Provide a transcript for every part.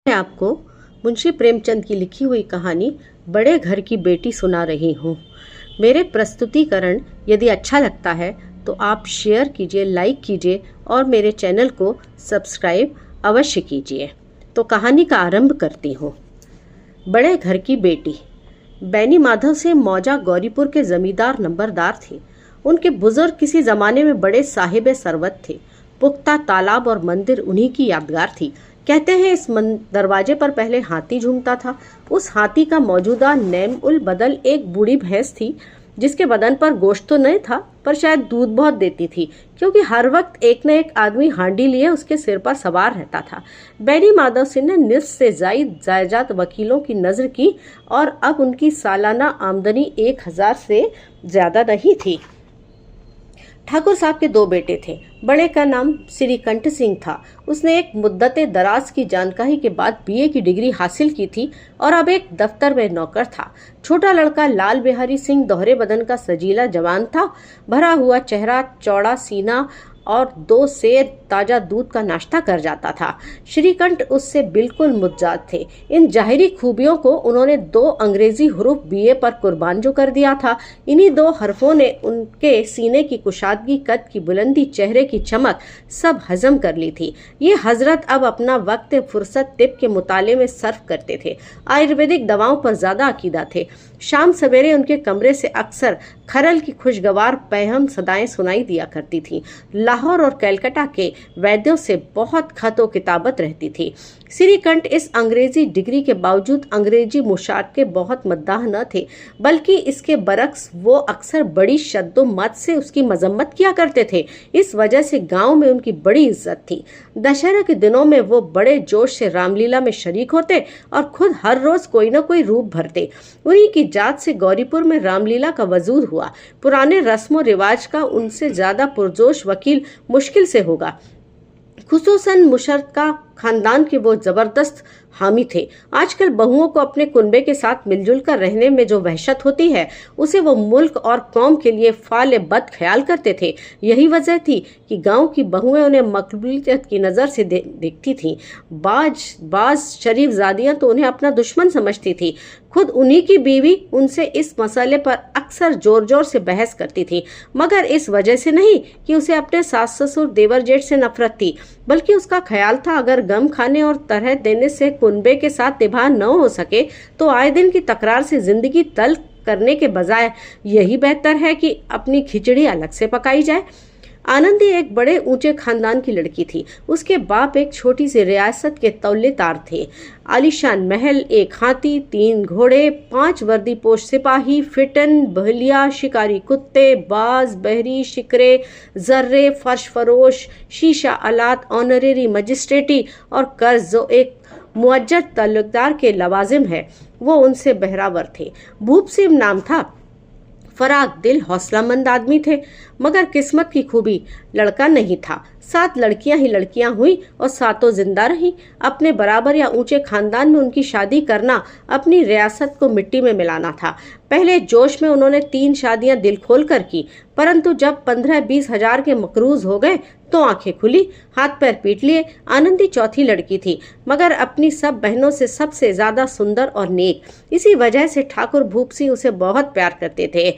मैं आपको मुंशी प्रेमचंद की लिखी हुई कहानी बड़े घर की बेटी सुना रही हूँ। मेरे प्रस्तुतिकरण यदि अच्छा लगता है तो आप शेयर कीजिए, लाइक कीजिए और मेरे चैनल को सब्सक्राइब अवश्य कीजिए। तो कहानी का आरंभ करती हूँ। बड़े घर की बेटी। बैनी माधव से मौजा गौरीपुर के जमींदार नंबरदार थे। उनके बुजुर्ग किसी जमाने में बड़े साहिब सरवत थे। पुख्ता तालाब और मंदिर उन्हीं की यादगार थी। कहते हैं इस दरवाजे पर पहले हाथी झूमता था। उस हाथी का मौजूदा नेम उल बदल एक बूढ़ी भैंस थी, जिसके बदन पर गोश्त तो नहीं था, पर शायद दूध बहुत देती थी, क्योंकि हर वक्त एक न एक आदमी हांडी लिए उसके सिर पर सवार रहता था। बैनी माधव सिंह ने निफ्ट से जायदाद वकीलों की नजर की और अब उनकी सालाना आमदनी 1000 से ज्यादा नहीं थी। ठाकुर साहब के 2 बेटे थे। बड़े का नाम श्रीकंठ सिंह था। उसने एक मुद्दते दराज की जानकारी के बाद बीए की डिग्री हासिल की थी और अब एक दफ्तर में नौकर था। छोटा लड़का लाल बिहारी सिंह दोहरे बदन का सजीला जवान था। भरा हुआ चेहरा, चौड़ा सीना और 2 सेर ताजा दूध का नाश्ता कर जाता था। श्रीकंठ उससे बिल्कुल मुज्जाद थे। इन जाहिरी खूबियों को उन्होंने 2 अंग्रेजी हुरूफ बीए पर कुर्बान जो कर दिया था। इन्हीं 2 हरफों ने उनके सीने की कुशादगी, कद की बुलंदी, चेहरे की चमक सब हजम कर ली थी। ये हजरत अब अपना वक्त फुर्सत तिब के मुताले में सर्फ करते थे। आयुर्वेदिक दवाओं पर ज्यादा अकीदा थे। शाम सवेरे उनके कमरे से अक्सर खरल की खुशगवार पैहम सदाएं सुनाई दिया करती थी। लाहौर और कलकत्ता के वैद्यों से बहुत खत व किताबत रहती थी। श्रीकंठ इस अंग्रेजी डिग्री के बावजूद अंग्रेजी मुशात के बहुत मद्दाह न थे, बल्कि इसके बरक्स वो अक्सर बड़ी शद्दो मत से उसकी मजम्मत किया करते थे। इस वजह से गांव में उनकी बड़ी इज्जत थी। दशहरा के दिनों में वो बड़े जोश से रामलीला में शरीक होते और खुद हर रोज कोई न कोई रूप भरते। उन्हीं की जात से गौरीपुर में रामलीला का वजूद हुआ। पुराने रस्मों रिवाज का उनसे ज्यादा पुरजोश वकील मुश्किल से होगा। खुसूसन मुशर्रका खानदान के वो जबरदस्त हामी थे। आजकल बहुओं को अपने कुनबे के साथ मिलजुल कर रहने में जो वहशत होती है, उसे वो मुल्क और कौम के लिए फाल बद ख्याल करते थे। यही वजह थी कि गांव की बहुएं उन्हें मकबूलियत की नज़र से देखती थीं। बाज शरीफ जादियां तो उन्हें अपना दुश्मन समझती थी। खुद उन्हीं की बीवी उनसे इस मसले पर अक्सर जोर जोर से बहस करती थी, मगर इस वजह से नहीं कि उसे अपने सास ससुर देवर जेठ से नफरत थी, बल्कि उसका ख्याल था अगर गम खाने और तरह देने से कुनबे के साथ निभा न हो सके तो आए दिन की तकरार से जिंदगी तल्ख करने के बजाय यही बेहतर है कि अपनी खिचड़ी अलग से पकाई जाए। आनंदी एक बड़े ऊंचे खानदान की लड़की थी। उसके बाप एक छोटी सी रियासत के तौलेदार थे। आलीशान महल, एक हाथी, 3 घोड़े, 5 वर्दीपोश सिपाही, फिटन, बहलिया, शिकारी कुत्ते, बाज, बहरी, शिकरे, जर्रे, फर्श फरोश, शीशा आलात, ऑनरेरी मजिस्ट्रेटी और कर्ज जो एक मुअज्जद तल्लुकदार के लवाजिम है, वो उनसे बहरावर थे। भूप सिंह नाम था। फराग दिल, हौसलामंद आदमी थे, मगर किस्मत की खूबी लड़का नहीं था। 7 लड़कियां ही लड़कियां हुई और 7 जिंदा रही। अपने बराबर या ऊंचे खानदान में उनकी शादी करना अपनी रियासत को मिट्टी में मिलाना था। पहले जोश में उन्होंने 3 शादियां दिल खोल कर की, परंतु जब 15-20 हजार के मकरूज हो गए तो आंखें खुली, हाथ पैर पीट लिए। आनंदी चौथी लड़की थी, मगर अपनी सब बहनों से सबसे ज्यादा सुंदर और नेक। इसी वजह से ठाकुर भूप सिंह उसे बहुत प्यार करते थे।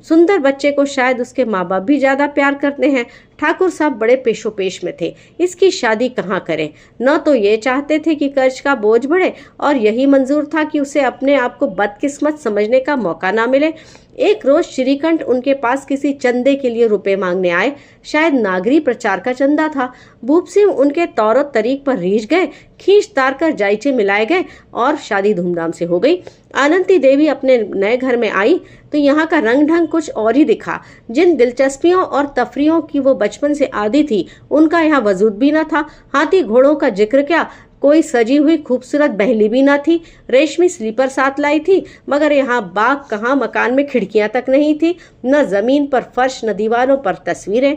सुंदर बच्चे को शायद उसके माँ बाप भी ज्यादा प्यार करते हैं। ठाकुर साहब बड़े पेशोपेश में थे। इसकी शादी कहाँ करें? न तो ये चाहते थे कि कर्ज का बोझ बढ़े, और यही मंजूर था कि उसे अपने आप को बदकिस्मत समझने का मौका ना मिले। एक रोज श्रीकंठ उनके पास किसी चंदे के लिए रुपए मांगने आए। शायद नागरी प्रचार का चंदा था। भूप सिंह उनके तौर तरीक पर रीझ गए, खींच तार कर जायचे मिलाए गए और शादी धूमधाम से हो गई। आनंदी देवी अपने नए घर में आई तो यहाँ का रंग ढंग कुछ और ही दिखा। जिन दिलचस्पियों और तफरियों की वो बचपन से आदी थी, उनका यहाँ वजूद भी न था। हाथी घोड़ों का जिक्र क्या, कोई सजी हुई खूबसूरत बहली भी ना थी। रेशमी स्लीपर साथ लाई थी, मगर यहाँ बाग कहाँ, मकान में खिड़कियां तक नहीं थी, न जमीन पर फर्श, न दीवारों पर तस्वीरें।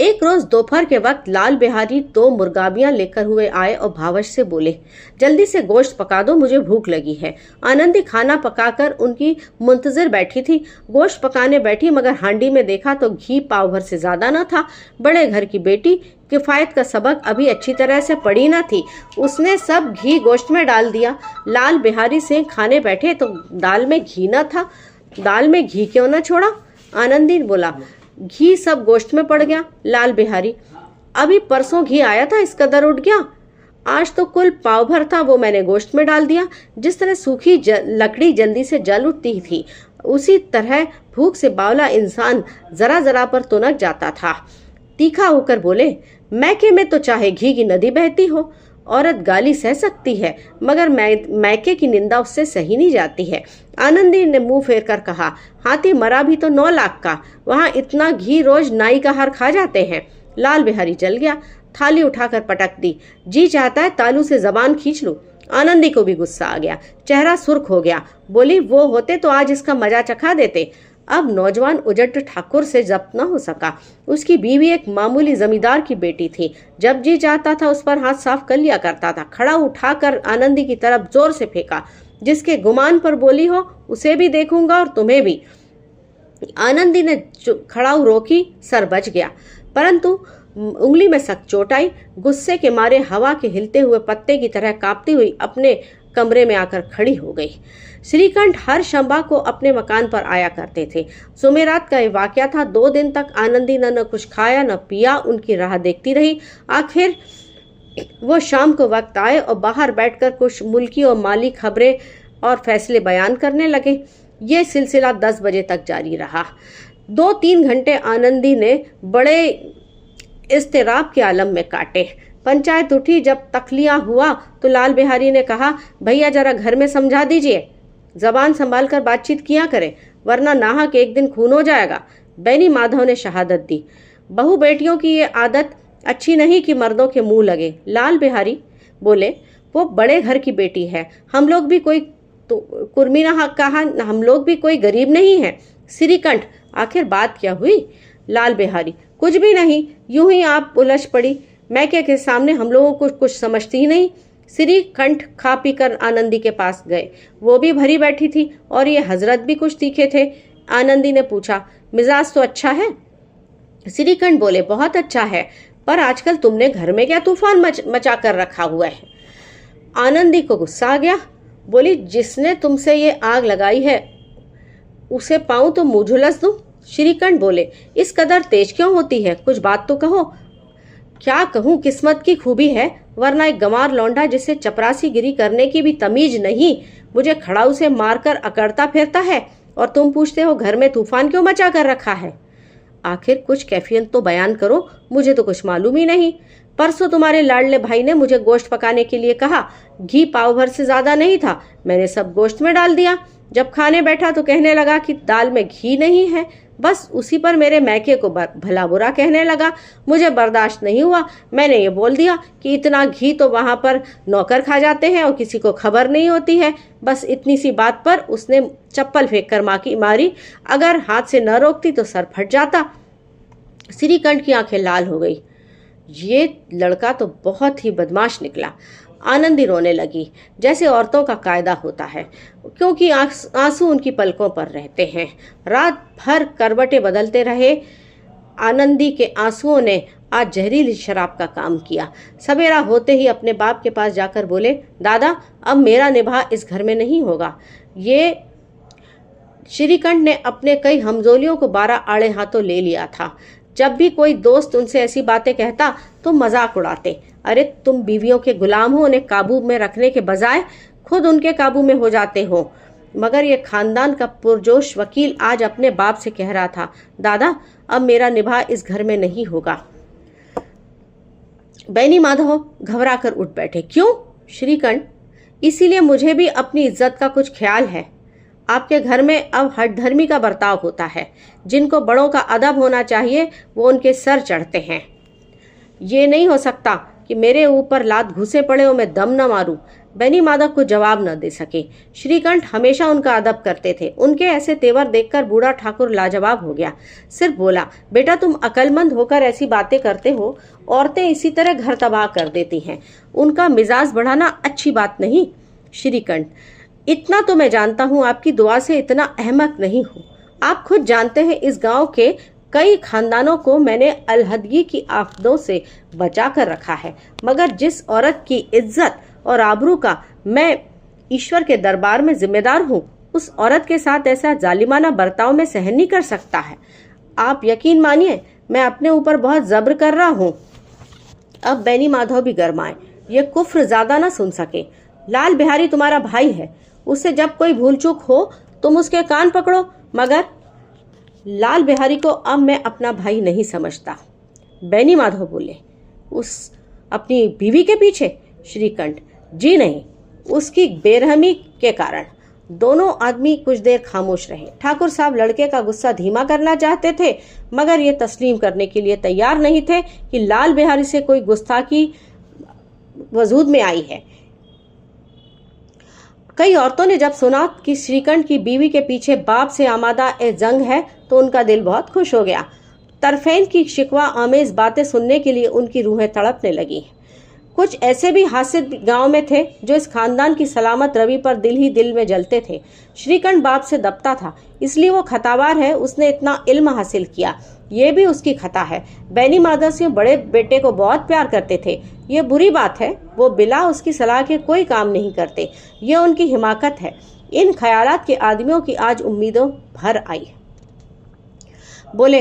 एक रोज दोपहर के वक्त लाल बिहारी 2 मुर्गाबियां लेकर हुए आए और भावश से बोले, जल्दी से गोश्त पका दो, मुझे भूख लगी है। आनंदी खाना पकाकर उनकी मुंतजिर बैठी थी। गोश्त पकाने बैठी मगर हांडी में देखा तो घी पाव भर से ज्यादा न था। बड़े घर की बेटी किफायत का सबक अभी अच्छी तरह से पड़ी न थी, उसने सब घी गोश्त में डाल दिया। लाल बिहारी सिंह खाने बैठे तो दाल में घी न था। दाल में घी क्यों न छोड़ा? आनंदी बोला, घी सब गोश्त में पड़ गया। लाल बिहारी, अभी परसों घी आया था, इस कदर उठ गया। आज तो कुल पाव भर था, वो मैंने गोश्त में डाल दिया। जिस तरह सूखी लकड़ी जल्दी से जल उठती थी, उसी तरह भूख से बावला इंसान जरा जरा पर तुनक जाता था। तीखा होकर बोले, मैके में तो चाहे घी की नदी बहती हो, औरत गाली सह सकती है मगर मैके की निंदा उससे सही नहीं जाती है। आनंदी ने मुंह फेर कर कहा, हाथी मरा भी तो 9 लाख का, वहां इतना घी रोज नाई का हार खा जाते हैं। लाल बिहारी जल गया, थाली उठाकर पटक दी। जी चाहता है तालू से जबान खींच लूं। आनंदी को भी गुस्सा आ गया, चेहरा सुर्ख हो गया। बोली, वो होते तो आज इसका मजा चखा देते। अब नौजवान उजट ठाकुर से जब्त न हो सका। उसकी बीवी एक मामूली जमींदार की बेटी थी। जब जी चाहता था उस पर हाथ साफ कर लिया करता था। खड़ा उठाकर आनंदी की तरफ जोर से फेंका, जिसके गुमान पर बोली हो उसे भी देखूंगा और तुम्हें भी। आनंदी ने खड़ाऊ रोकी, सर बच गया, परंतु उंगली में सख्त चोट आई। गुस्से के मारे हवा के हिलते हुए पत्ते की तरह कांपती हुई अपने कमरे में आकर खड़ी हो गई। श्रीकंठ हर शंबा को अपने मकान पर आया करते थे। जुमेरात का यह वाकया था। 2 दिन तक आनंदी न कुछ खाया न पिया, उनकी राह देखती रही। आखिर वो शाम को वक्त आए और बाहर बैठकर कुछ मुल्की और माली खबरें और फैसले बयान करने लगे। ये सिलसिला 10 बजे तक जारी रहा। 2-3 घंटे आनंदी ने बड़े इस्तिराब के आलम में काटे। पंचायत उठी। जब तखलिया हुआ तो लाल बिहारी ने कहा, भैया जरा घर में समझा दीजिए, जबान संभाल कर बातचीत किया करें, वरना नाहक एक दिन खून हो जाएगा। बैनी माधव ने शहादत दी, बहू बेटियों की ये आदत अच्छी नहीं कि मर्दों के मुंह लगे। लाल बिहारी बोले, वो बड़े घर की बेटी है, हम लोग भी कोई तो कुर्मी ना कहा, हम लोग भी कोई गरीब नहीं है। श्रीकंठ, आखिर बात क्या हुई? लाल बिहारी, कुछ भी नहीं, यूं ही आप उलझ पड़ी। मैके के सामने हम लोगों को कुछ समझती ही नहीं। श्रीकंठ खा पी कर आनंदी के पास गए। वो भी भरी बैठी थी और ये हजरत भी कुछ तीखे थे। आनंदी ने पूछा, मिजाज तो अच्छा है? श्रीकंठ बोले, बहुत अच्छा है, पर आजकल तुमने घर में क्या तूफान मचा कर रखा हुआ है। आनंदी को गुस्सा आ गया, बोली, जिसने तुमसे ये आग लगाई है उसे पाऊं तो मुंह झुलस दूं। श्रीकंठ बोले, इस कदर तेज क्यों होती है, कुछ बात तो कहो। क्या कहूं, किस्मत की खूबी है, वरना एक गंवार लौंडा जिसे चपरासी गिरी करने की भी तमीज नहीं, मुझे खड़ाऊ से मारकर अकड़ता फिरता है, और तुम पूछते हो घर में तूफान क्यों मचा कर रखा है। आखिर कुछ कैफियत तो बयान करो, मुझे तो कुछ मालूम ही नहीं। परसों तुम्हारे लाडले भाई ने मुझे गोश्त पकाने के लिए कहा, घी पाव भर से ज्यादा नहीं था, मैंने सब गोश्त में डाल दिया। जब खाने बैठा तो कहने लगा कि दाल में घी नहीं है। बस उसी पर मेरे मैके को भला बुरा कहने लगा। मुझे बर्दाश्त नहीं हुआ, मैंने ये बोल दिया कि इतना घी तो वहां पर नौकर खा जाते हैं और किसी को खबर नहीं होती है। बस इतनी सी बात पर उसने चप्पल फेंक कर माँ की मारी, अगर हाथ से न रोकती तो सर फट जाता। श्रीकंठ की आंखें लाल हो गई। ये लड़का तो बहुत ही बदमाश निकला। आनंदी रोने लगी, जैसे औरतों का कायदा होता है, क्योंकि आंसू उनकी पलकों पर रहते हैं। रात भर करवटें बदलते रहे। आनंदी के आंसुओं ने आज जहरीली शराब का काम किया। सवेरा होते ही अपने बाप के पास जाकर बोले, दादा, अब मेरा निभाह इस घर में नहीं होगा। ये श्रीकंठ ने अपने कई हमजोलियों को 12 आड़े हाथों ले लिया था। जब भी कोई दोस्त उनसे ऐसी बातें कहता तो मजाक उड़ाते, अरे तुम बीवियों के गुलाम हो, उन्हें काबू में रखने के बजाय खुद उनके काबू में हो जाते हो। मगर ये खानदान का पुरजोश वकील आज अपने बाप से कह रहा था, दादा, अब मेरा निभाह इस घर में नहीं होगा। बैनी माधव घबरा कर उठ बैठे। क्यों? श्रीकंठ, इसीलिए मुझे भी अपनी इज्जत का कुछ ख्याल है। आपके घर में अब हठधर्मी का बर्ताव होता है। जिनको बड़ों का अदब होना चाहिए वो उनके सर चढ़ते हैं। ये नहीं हो सकता कि मेरे ऊपर लात घुसे पड़े और मैं दम न मारूं। बेनी माधव को जवाब न दे सके। श्रीकंठ हमेशा उनका अदब करते थे। उनके ऐसे तेवर देखकर बूढ़ा ठाकुर लाजवाब हो गया। सिर्फ बोला, बेटा तुम अकलमंद होकर ऐसी बातें करते हो। औरतें इसी तरह घर तबाह कर देती हैं। उनका मिजाज बढ़ाना अच्छी बात नहीं। श्रीकंठ, इतना तो मैं जानता हूँ, आपकी दुआ से इतना अहमक नहीं हूँ। आप खुद जानते हैं इस गांव के कई खानदानों को मैंने अलहदगी की आफतों से बचा कर रखा है, मगर जिस औरत की इज्जत और आबरू का मैं ईश्वर के दरबार में जिम्मेदार हूँ, उस औरत के साथ ऐसा जालिमाना बर्ताव में सहन नहीं कर सकता है। आप यकीन मानिए, मैं अपने ऊपर बहुत जब्र कर रहा हूँ। अब बेनी माधव भी गरमाए। ये कुफ्र ज्यादा ना सुन सके। लाल बिहारी तुम्हारा भाई है, उससे जब कोई भूल चूक हो तुम उसके कान पकड़ो, मगर लाल बिहारी को अब मैं अपना भाई नहीं समझता। बेनी माधव बोले, उस अपनी बीवी के पीछे? श्रीकंठ, जी नहीं, उसकी बेरहमी के कारण। दोनों आदमी कुछ देर खामोश रहे। ठाकुर साहब लड़के का गुस्सा धीमा करना चाहते थे, मगर ये तस्लीम करने के लिए तैयार नहीं थे कि लाल बिहारी से कोई गुस्ताखी वजूद में आई है। कई औरतों ने जब सुना कि श्रीकंठ की बीवी के पीछे बाप से आमादा ए जंग है तो उनका दिल बहुत खुश हो गया। तरफेन की शिकवा आमेज बातें सुनने के लिए उनकी रूहें तड़पने लगी। कुछ ऐसे भी हासिद गांव में थे जो इस खानदान की सलामत रवि पर दिल ही दिल में जलते थे। श्रीकंठ बाप से दबता था, इसलिए वो खतावार है। उसने इतना इल्म हासिल किया, ये भी उसकी खता है। बेनी माधव से बड़े बेटे को बहुत प्यार करते थे। ये बुरी बात है, वो बिला उसकी सलाह के कोई काम नहीं करते। ये उनकी हिमाकत है। इन ख्यालात के आदमियों की आज उम्मीदों भर आई। बोले,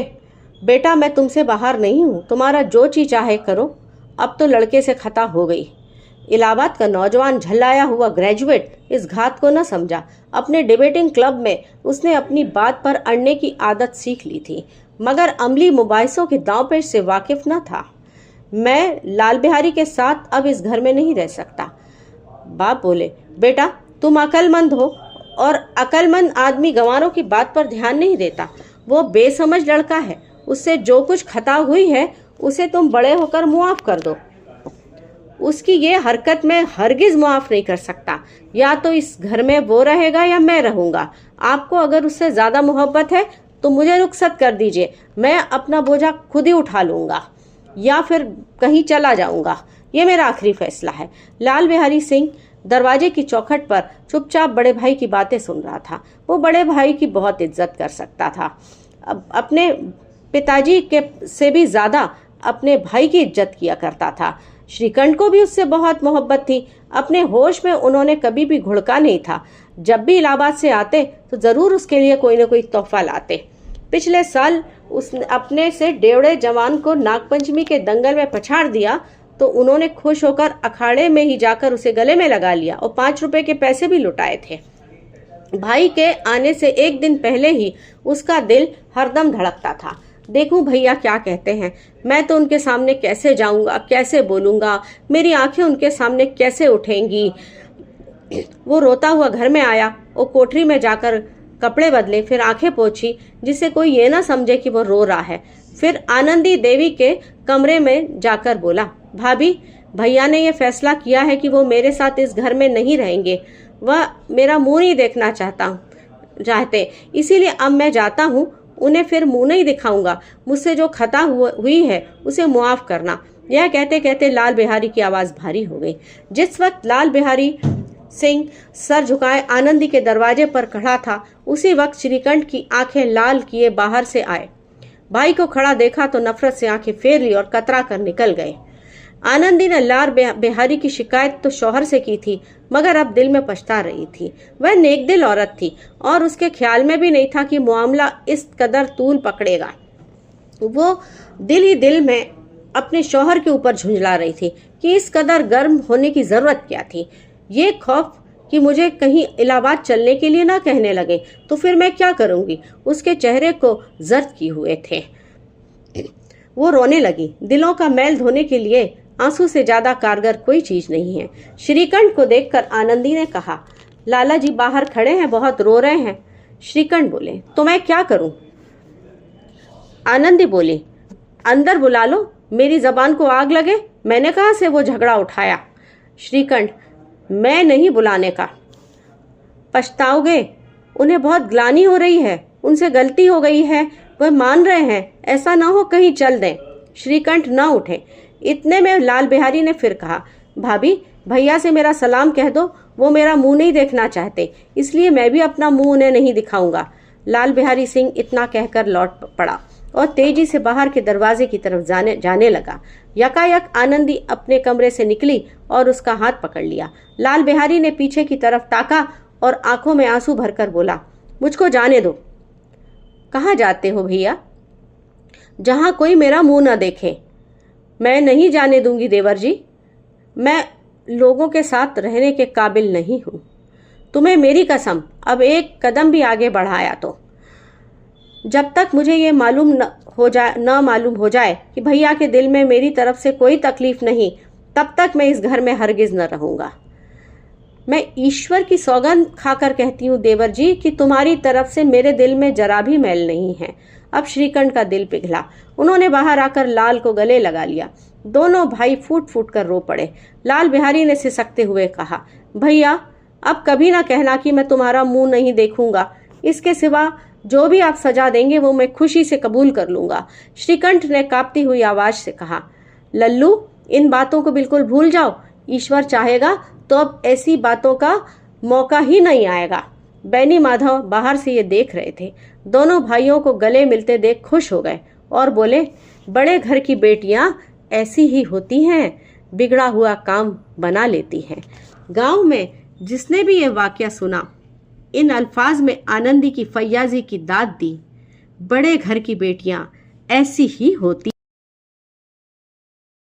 बेटा मैं तुमसे बाहर नहीं हूँ, तुम्हारा जो चीज चाहे करो। अब तो लड़के से खता हो गई। इलाहाबाद का नौजवान झल्लाया हुआ ग्रेजुएट इस घात को न समझा। अपने डिबेटिंग क्लब में उसने अपनी बात पर अड़ने की आदत सीख ली थी, मगर अमली मुबाहिसों के दांवपेच से वाकिफ न था। मैं लाल बिहारी के साथ अब इस घर में नहीं रह सकता। बाप बोले, बेटा तुम अक्लमंद हो और अक्लमंद आदमी गंवारों की बात पर ध्यान नहीं देता। वो बेसमझ लड़का है, उससे जो कुछ खता हुई है उसे तुम बड़े होकर मुआफ कर दो। उसकी ये हरकत मैं हरगिज मुआफ नहीं कर सकता। या तो इस घर में वो रहेगा या मैं रहूंगा। आपको अगर उससे ज्यादा मोहब्बत है तो मुझे रुखसत कर दीजिए, मैं अपना बोझा खुद ही उठा लूंगा या फिर कहीं चला जाऊंगा। ये मेरा आखिरी फैसला है। लाल बिहारी सिंह दरवाजे की चौखट पर चुपचाप बड़े भाई की बातें सुन रहा था। वो बड़े भाई की बहुत इज्जत कर सकता था। अपने पिताजी के से भी ज्यादा अपने भाई की इज्जत किया करता था। श्रीकंठ को भी उससे बहुत मोहब्बत थी। अपने होश में उन्होंने कभी भी घुड़का नहीं था। जब भी इलाहाबाद से आते तो जरूर उसके लिए कोई न कोई तोहफा लाते। पिछले साल उसने अपने से डेवड़े जवान को नागपंचमी के दंगल में पछाड़ दिया तो उन्होंने खुश होकर अखाड़े में ही जाकर उसे गले में लगा लिया और 5 रुपए के पैसे भी लुटाए थे। भाई के आने से एक दिन पहले ही उसका दिल हरदम धड़कता था। देखूं भैया क्या कहते हैं। मैं तो उनके सामने कैसे जाऊंगा, कैसे बोलूंगा, मेरी आंखें उनके सामने कैसे उठेंगी। वो रोता हुआ घर में आया और कोठरी में जाकर कपड़े बदले, फिर आंखें पोंछी जिससे कोई ये ना समझे कि वो रो रहा है। फिर आनंदी देवी के कमरे में जाकर बोला, भाभी भैया ने ये फैसला किया है कि वो मेरे साथ इस घर में नहीं रहेंगे। वह मेरा मुंह नहीं देखना चाहते, इसीलिए अब मैं जाता हूँ। उन्हें फिर मुंह नहीं दिखाऊंगा। मुझसे जो खता हुई है उसे मुआफ करना। यह कहते कहते लाल बिहारी की आवाज भारी हो गई। जिस वक्त लाल बिहारी सिंह सर झुकाए आनंदी के दरवाजे पर खड़ा था, उसी वक्त श्रीकंठ की आंखें लाल किए बाहर से आए। भाई को खड़ा देखा तो नफरत से आंखें फेर ली और कतरा कर निकल गए। आनंदी ने लाल बिहारी की शिकायत तो शौहर से की थी, मगर अब दिल में पछता रही थी। वह नेक दिल औरत थी और उसके ख्याल में भी नहीं था कि मामला इस कदर तूल पकड़ेगा। वो दिल ही दिल में अपने शौहर के ऊपर झुंझला रही थी कि इस कदर गर्म होने की जरूरत क्या थी। ये खौफ कि मुझे कहीं इलाहाबाद चलने के लिए ना कहने लगे तो फिर मैं क्या करूंगी। उसके चेहरे को जर्द किए हुए थे। वो रोने लगी। दिलों का मैल धोने के लिए आंसू से ज्यादा कारगर कोई चीज नहीं है। श्रीकंठ को देखकर आनंदी ने कहा, लाला जी बाहर खड़े हैं, बहुत रो रहे हैं। श्रीकंठ बोले, तो मैं क्या करूं? आनंदी बोली, अंदर बुला लो, मेरी जबान को आग लगे, मैंने कहाँ से वो झगड़ा उठाया। श्रीकंठ, मैं नहीं बुलाने का। पछताओगे, उन्हें बहुत ग्लानि हो रही है, उनसे गलती हो गई है, वह मान रहे हैं, ऐसा ना हो कहीं चल दें। श्रीकंठ न उठे। इतने में लाल बिहारी ने फिर कहा, भाभी, भैया से मेरा सलाम कह दो, वो मेरा मुंह नहीं देखना चाहते, इसलिए मैं भी अपना मुंह उन्हें नहीं दिखाऊंगा। लाल बिहारी सिंह इतना कहकर लौट पड़ा और तेजी से बाहर के दरवाजे की तरफ जाने लगा। यकायक आनंदी अपने कमरे से निकली और उसका हाथ पकड़ लिया। लाल बिहारी ने पीछे की तरफ ताका और आंखों में आंसू भरकर बोला, मुझको जाने दो। कहाँ जाते हो भैया? जहां कोई मेरा मुंह न देखे। मैं नहीं जाने दूंगी देवर जी, मैं लोगों के साथ रहने के काबिल नहीं हूं। तुम्हें मेरी कसम, अब एक कदम भी आगे बढ़ाया तो जब तक मुझे ये मालूम मालूम हो जाए कि भैया के दिल में मेरी तरफ से कोई तकलीफ नहीं, तब तक मैं इस घर में हरगिज न रहूंगा। मैं ईश्वर की सौगंध खाकर कहती हूँ देवर जी कि तुम्हारी तरफ से मेरे दिल में जरा भी मैल नहीं है। अब श्रीकंठ का दिल पिघला। उन्होंने बाहर आकर लाल को गले लगा लिया। दोनों भाई फूट फूट कर रो पड़े। लाल बिहारी ने सिसकते हुए कहा, भैया, अब कभी ना कहना कि मैं तुम्हारा मुंह नहीं देखूंगा। इसके सिवा जो भी आप सजा देंगे वो मैं खुशी से कबूल कर लूंगा। श्रीकंठ ने कांपती हुई आवाज से कहा, लल्लू, इन बातों को बिल्कुल भूल जाओ। ईश्वर चाहेगा तो अब ऐसी बातों का मौका ही नहीं आएगा। बैनी माधव बाहर से ये देख रहे थे। दोनों भाइयों को गले मिलते देख खुश हो गए और बोले, बड़े घर की बेटियां ऐसी ही होती हैं, बिगड़ा हुआ काम बना लेती हैं। गांव में जिसने भी ये वाकया सुना, इन अल्फाज में आनंदी की फैयाजी की दाद दी, बड़े घर की बेटियां ऐसी ही होती